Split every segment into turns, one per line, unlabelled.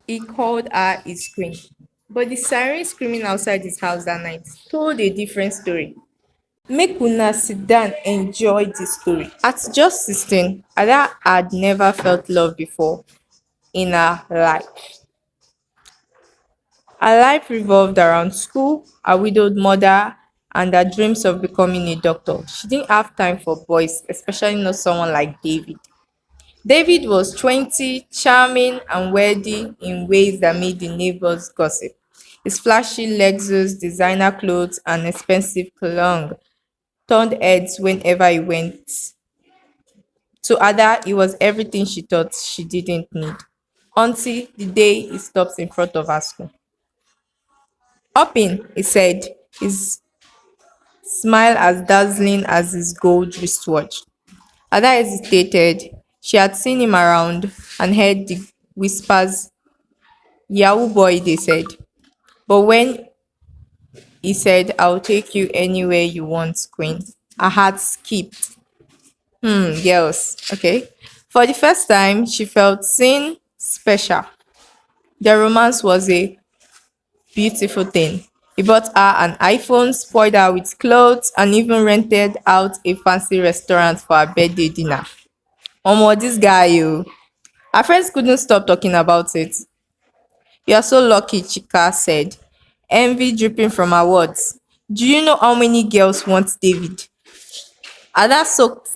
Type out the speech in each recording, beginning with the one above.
He called her his queen. But the siren screaming outside his house that night told a different story. Make una sit down enjoy the story. At just 16, Ada had never felt love before in her life. Her life revolved around school, a widowed mother, and her dreams of becoming a doctor. She didn't have time for boys, especially not someone like David. David was 20, charming and wealthy in ways that made the neighbors gossip. His flashy Lexus, designer clothes, and expensive cologne turned heads whenever he went. To Ada, it was everything she thought she didn't need. Until the day he stopped in front of her school. Hopping, he said, his smile as dazzling as his gold wristwatch. Ada hesitated. She had seen him around and heard the whispers, Yahoo boy, they said. But when he said, I'll take you anywhere you want, Queen, her heart skipped. Girls, okay. For the first time, she felt seen, special. Their romance was a beautiful thing. He bought her an iPhone, spoiled her with clothes, and even rented out a fancy restaurant for her birthday dinner. Omo, this guy, you. Her friends couldn't stop talking about it. You are so lucky, Chika said, envy dripping from her words. Do you know how many girls want David? Ada soaked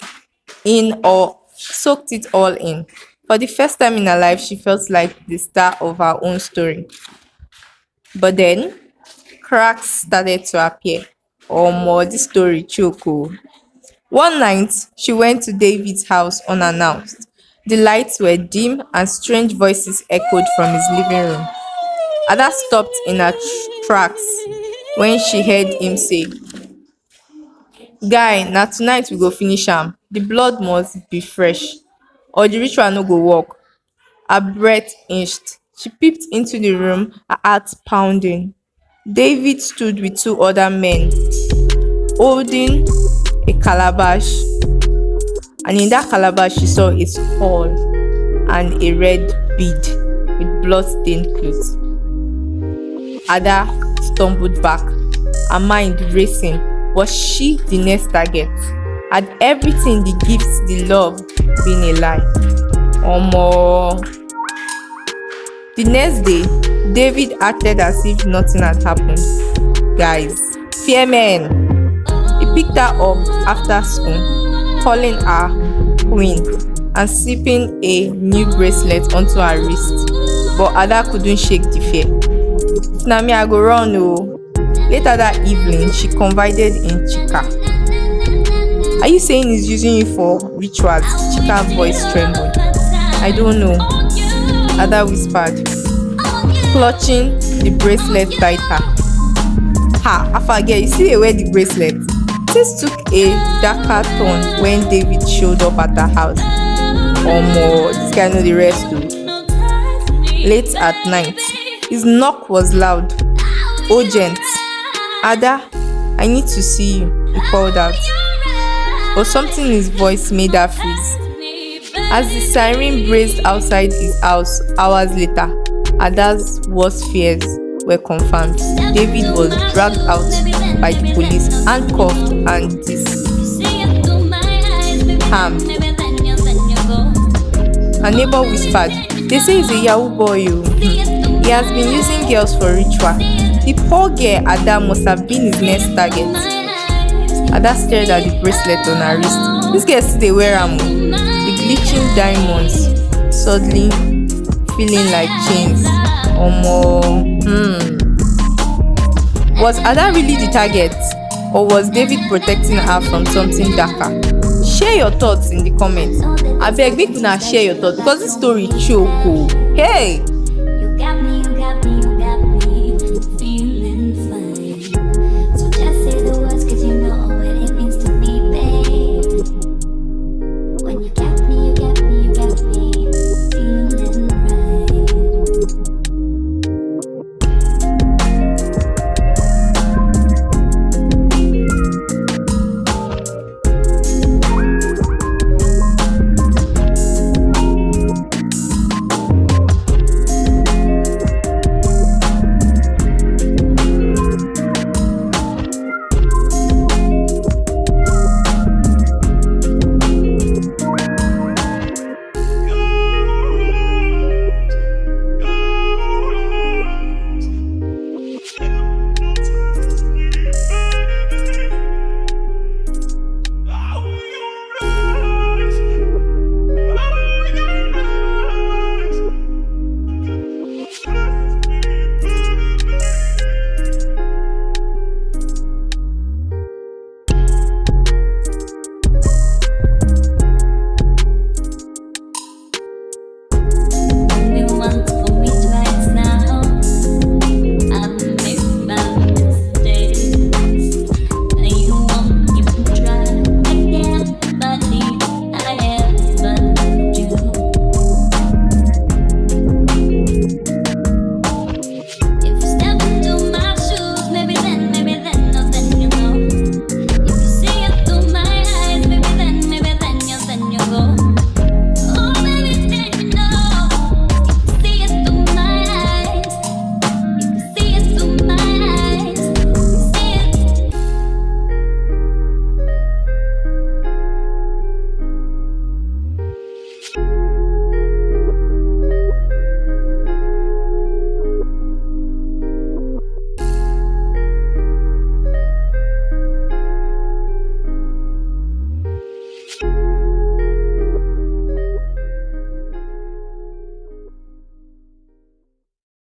it all in. For the first time in her life, she felt like the star of her own story. But then, cracks started to appear. Omo, this story choke oh. One night, she went to David's house unannounced. The lights were dim and strange voices echoed from his living room. Ada stopped in her tracks when she heard him say, Guy, na tonight we go finish am. The blood must be fresh or the ritual no go work. Her breath inched. She peeped into the room, her heart pounding. David stood with two other men, holding a calabash, and in that calabash she saw a skull and a red bead with blood-stained clothes. Ada stumbled back, her mind racing. Was she the next target? Had everything, the gifts, the love, been a lie? Omo. The next day, David acted as if nothing had happened. Guys, fear men. He picked her up after school, calling her queen and slipping a new bracelet onto her wrist. But Ada couldn't shake the fear. If na me, I go run oh. Later that evening, she confided in Chika. Are you saying he's using you for rituals? Chika's voice trembled. I don't know, Ada whispered, clutching the bracelet tighter. Ha, I forget, you see they wear the bracelet. This took a darker turn when David showed up at her house. Omo, this guy know the rest too. Late at night, his knock was loud. Urgent. Ada, I need to see you, he called out. But something in his voice made her freeze. As the siren blazed outside his house hours later, Ada's worst fears were confirmed. David was dragged out by the police, handcuffed and disarmed. A neighbor whispered, they say he's a Yahoo boy. He has been using girls for ritual. The poor girl Ada must have been his next target. Ada stared at the bracelet on her wrist. This girl still dey wear am. The glitching diamonds suddenly feeling like chains. Omo. Was Ada really the target, or was David protecting her from something darker? Share your thoughts in the comments. Abeg make una share your thoughts because this story choke oh. Hey!